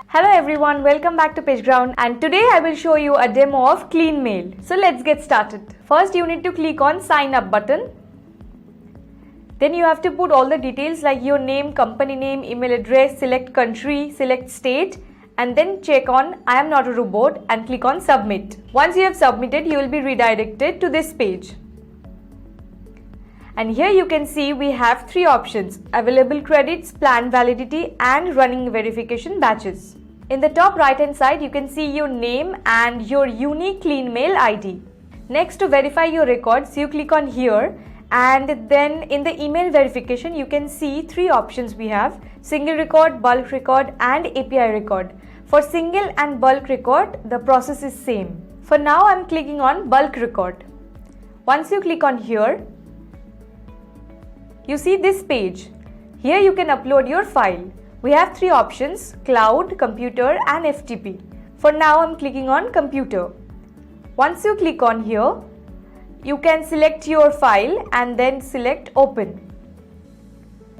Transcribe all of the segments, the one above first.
Hello everyone, welcome back to PitchGround, and today I will show you a demo of Kleanmail. So let's get started. First you need to click on sign up button. Then you have to put all the details like your name, company name, email address, select country, select state, and then check on I am not a robot and click on submit. Once you have submitted, you will be redirected to this page. And here you can see we have three options: available credits, plan validity, and running verification batches. In the top right hand side, you can see your name and your unique Kleanmail ID. Next, to verify your records, you click on here, and then in the email verification, you can see three options we have: single record, bulk record, and API record. For single and bulk record, the process is same. For now, I'm clicking on bulk record. Once you click on here, you see this page. Here you can upload your file. We have three options: cloud, computer, and FTP. For now, I'm clicking on computer. Once you click on here, you can select your file and then select open.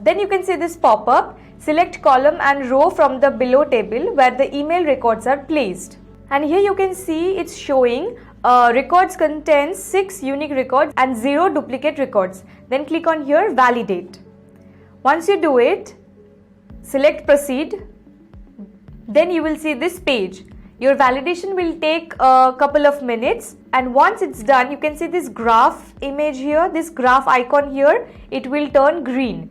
Then you can see this pop-up: select column and row from the below table where the email records are placed. And here you can see it's showing records contains 6 unique records and 0 duplicate records. Then click on here, validate. Once you do it, select proceed. Then you will see this page. Your validation will take a couple of minutes, and once it's done, you can see this graph image here, this graph icon here, it will turn green.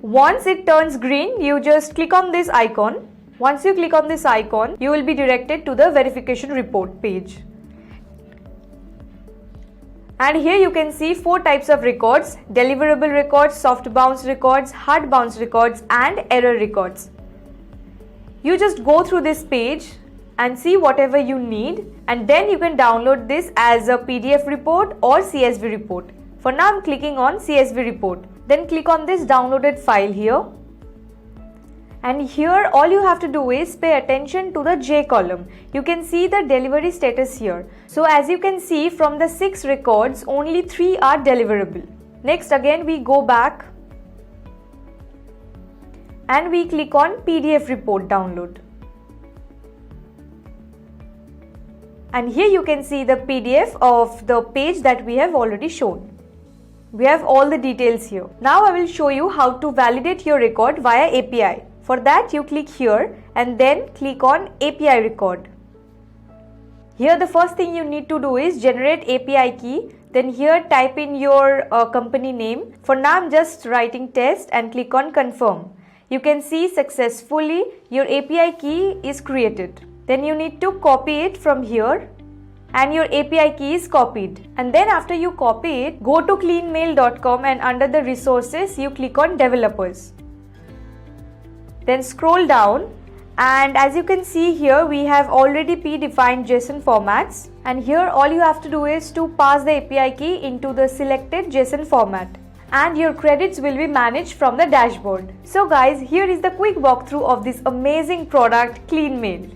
Once it turns green, you just click on this icon. Once you click on this icon, you will be directed to the verification report page. And here you can see 4 types of records: deliverable records, soft bounce records, hard bounce records, and error records. You just go through this page and see whatever you need, and then you can download this as a PDF report or CSV report. For now, I'm clicking on CSV report. Then click on this downloaded file here. And here all you have to do is pay attention to the J column. You can see the delivery status here. So as you can see, from the 6 records, only 3 are deliverable. Next, again we go back and we click on PDF report download. And here you can see the PDF of the page that we have already shown. We have all the details here. Now I will show you how to validate your record via API. For that, you click here and then click on API record. Here the first thing you need to do is generate API key. Then here type in your company name. For now, I'm just writing test and click on confirm. You can see successfully your API key is created. Then you need to copy it from here, and your API key is copied. And then after you copy it, go to kleanmail.com and under the resources, you click on developers. Then scroll down, and as you can see here, we have already predefined JSON formats, and here all you have to do is to pass the API key into the selected JSON format, and your credits will be managed from the dashboard. So guys, here is the quick walkthrough of this amazing product, Kleanmail.